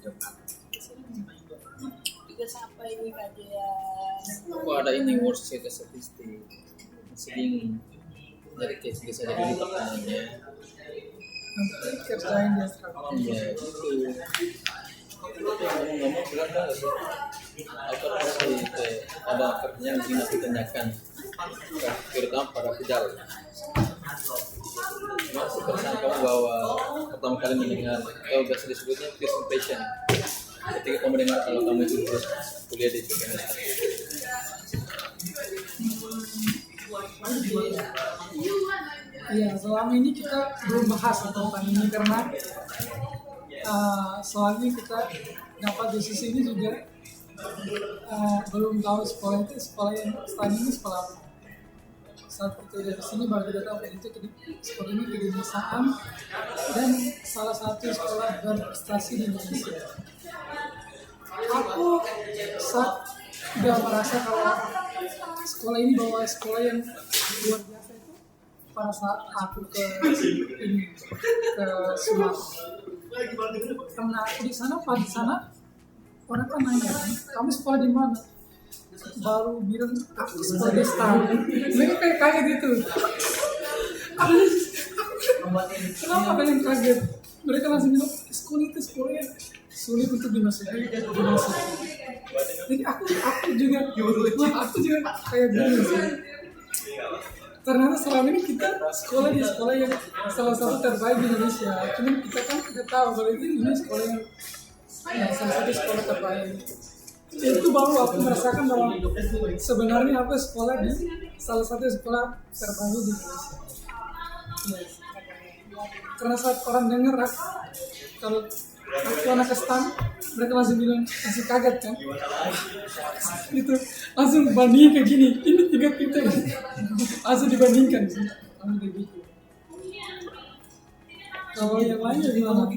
Juga sampai ini kajian. Kok ada ini worst set statistik seding dari case bisa jadi pertanyaannya. Nanti kerjain dia strategi. Iya itu. Ngomong bilang nggak sih? Apa sih ada pertanyaan yang ingin aku tanyakan terutama para pejabat. Masih tersangka bahwa pertama kali mendengar atau biasa disebutnya first impression ketika kamu mendengar kalau kamu itu kuliah di PKN. Iya, selama ini kita belum bahas tentang ini karena soalnya kita dapat di sisi ini juga belum tahu sekolah itu sekolah yang sekarang ini sekolah apa. Saat kita dari sini baru kita tahu itu sekolah ini kedinasan dan salah satu sekolah berprestasi di Indonesia. Aku saat udah merasa kalau sekolah ini bawa sekolah yang luar biasa itu pada saat aku ke Sumatera. Karena aku di sana orang kan nanya kan, kamu sekolah di mana? Baru bilang aku sekolah di Stan. Mereka kayak kaget gitu. Kenapa kalian kaget? Mereka langsung bilang sekolah itu sekolahnya sulit untuk dimasuki. Jadi aku juga kayak gini sih. Ternyata selama ini kita sekolah di sekolah yang salah satu terbaik di Indonesia. Cuman kita kan tidak tahu kalau ini sekolah yang salah satu sekolah terbaik. Itu baru aku merasakan bahwa sebenarnya aku sekolah di salah satu sekolah terbaik di Indonesia. Yes. Karena saat orang dengar kalau aku anak STAN, mereka langsung bilang, langsung kaget kan? Itu langsung bandingin kayak gini, ini 3 kita langsung dibandingkan sih. Kalau yang lainnya gimana?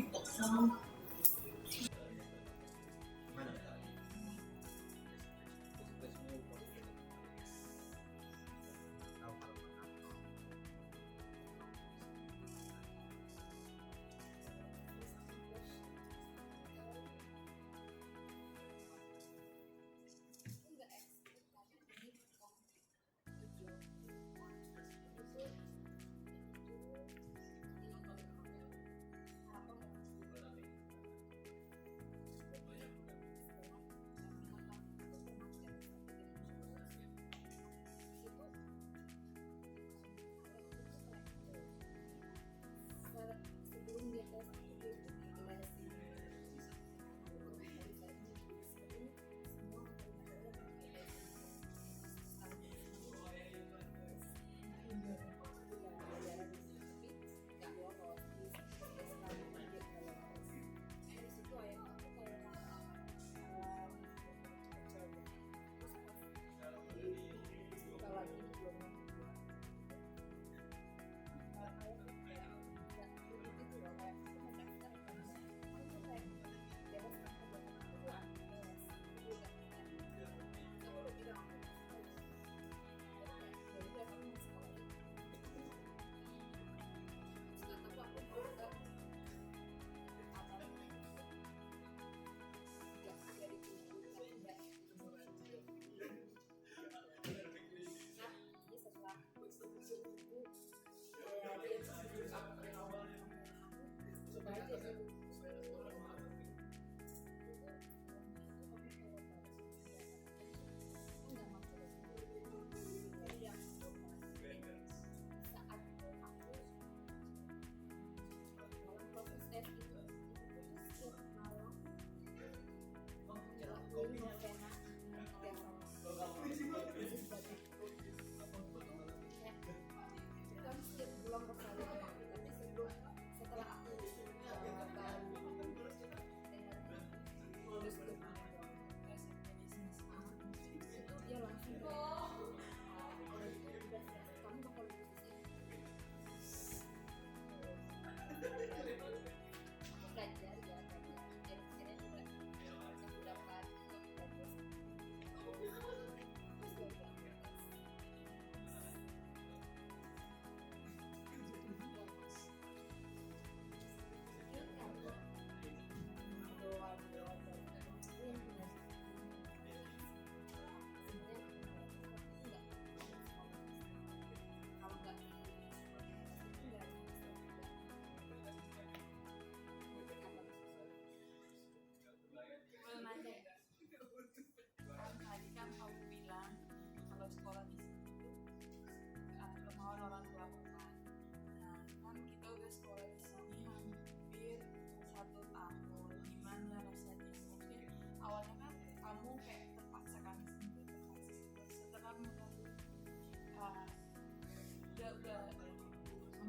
hampir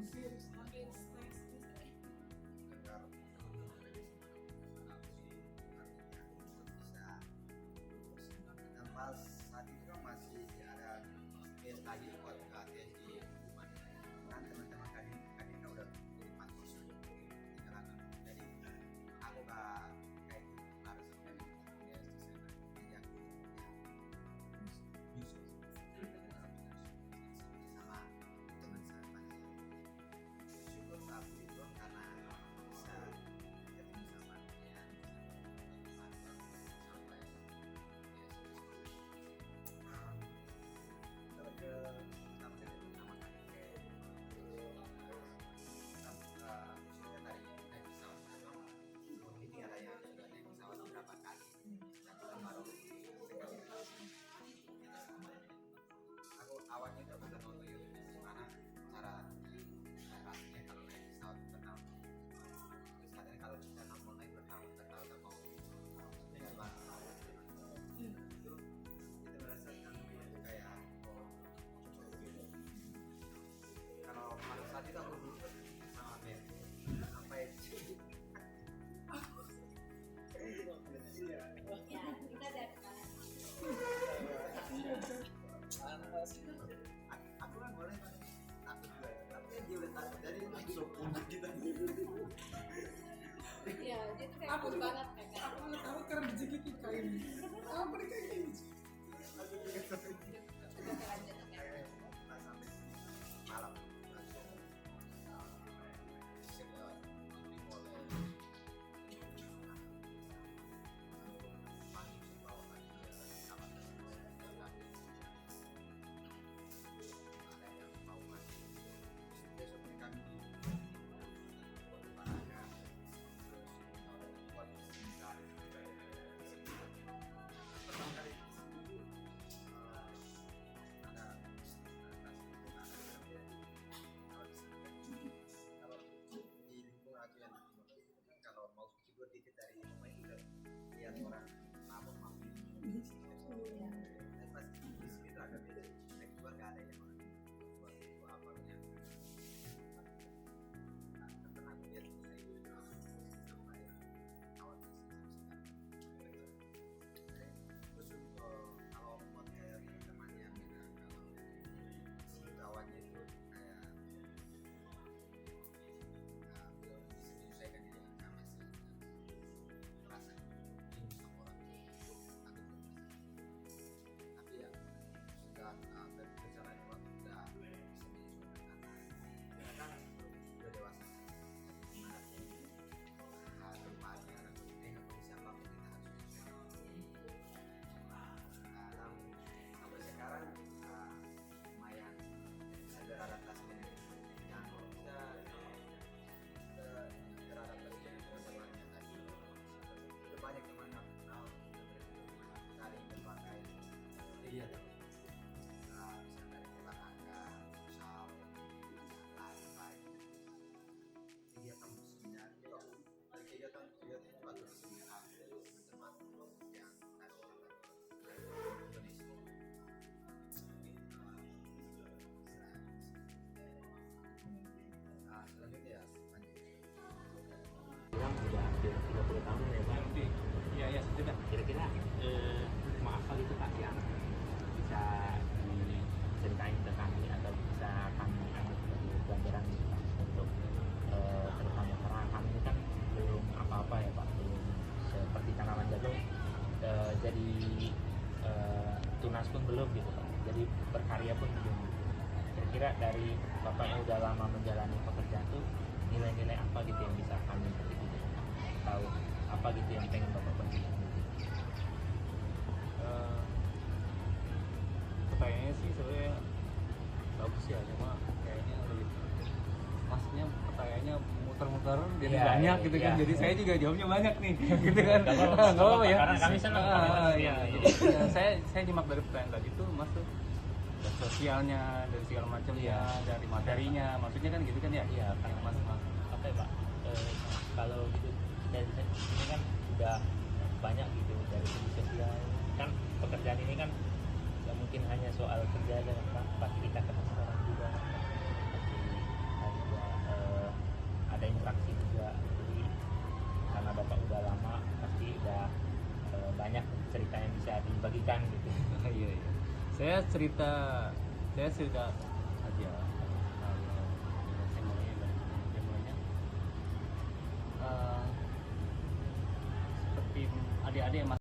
stres. agar bisa lulus. Dan pas saat itu kan masih ada tes lagi buat tes di hukuman. Kan teman-teman kan udah 4 kursus di jalanan. Jadi aku gak kayak harus tes di sana. Jadi aku nyusul sama teman saya. Bersyukur saat itu karena bisa ketemu sama dia sampai kalau ke pertama kali sudah tadi naik pesawat ini ada yang sudah naik pesawat beberapa kali dan kita baru sekali. Aku awalnya udah bisa nonton YouTube gimana cara rasanya kalau naik pesawat pertama. Terus katanya kalau kita nggak mau naik pertama nggak mau dengan banget itu merasakan itu kayak kalau pada saat itu aku dulu sama Ben sampai Ya, kita dari aku kan boleh takut juga tapi dia udah takut dari langsung punah kita. Iya, dia tuh kayak Aku cool juga- banget kan. Aku nggak tahu karena dijigiti kain. Apa mereka ini? Coba kelanjutannya. Pas sampai malam langsung kalau mau tidur dikit dari rumah itu udah lihat orang mabuk dan pasti di sini tuh agak beda naik keluar gak ada yang orang buat itu apa yang pernah aku lihat saya sampai awal terus kalau mau kayak temannya bilang kalau si kawannya itu kayak belum bisa menyelesaikan diri sama si merasa ini sama orang takut tapi ya sudah berjalan waktu sudah bisa menyesuaikan karena kan sudah dewasa gimana sih tempatnya ada kondisi apapun kita harus menyesuaikan. Sampai sekarang lumayan bisa beradaptasi dengan yang bisa beradaptasi dengan teman-temannya tadi itu banyak teman yang kenal dari berbagai kegiatan bisa dari olahraga, futsal, lain-lain kegiatan musimnya itu dari kegiatan batu seminar teman-teman yang dari orang Indonesia. Selanjutnya ya bilang sudah hampir 30 tahun ya Pak. Iya, sudah. Kira-kira maaf apa gitu Pak yang bisa diceritain ke kami atau bisa kami ambil sebagai pelajaran gitu Pak untuk terutama karena kami ini kan belum apa-apa ya Pak, belum seperti tanaman jagung jadi tunas pun belum gitu Pak, jadi berkarya pun belum. Kira-kira dari Bapak yang udah lama menjalani pekerjaan tuh nilai-nilai apa gitu yang bisa kami petik gitu, tahu apa gitu yang pengen Bapak bagikan gitu. Pertanyaannya sih sebenarnya bagus ya, cuma kayaknya lebih maksudnya pertanyaannya muter-muter jadi Iya, banyak gitu kan, iya. jadi saya juga jawabnya banyak nih gitu kan. Nggak apa-apa, ya, karena kami senang iya, jadi ya, saya nyimak dari pertanyaan tadi tuh masuk dari sosialnya, dari segala macamnya, dari materinya, maksudnya kan gitu kan ya. Iya, karena Mas. apa ya Pak, kalau gitu kita ini kan udah banyak gitu dari segi sosial kan, pekerjaan ini kan nggak mungkin hanya soal kerja aja kan Pak, pasti kita ketemu orang juga kan. melanjutkan gitu. Iya, iya. Saya cerita aja kalau saya mulainya seperti adik-adik yang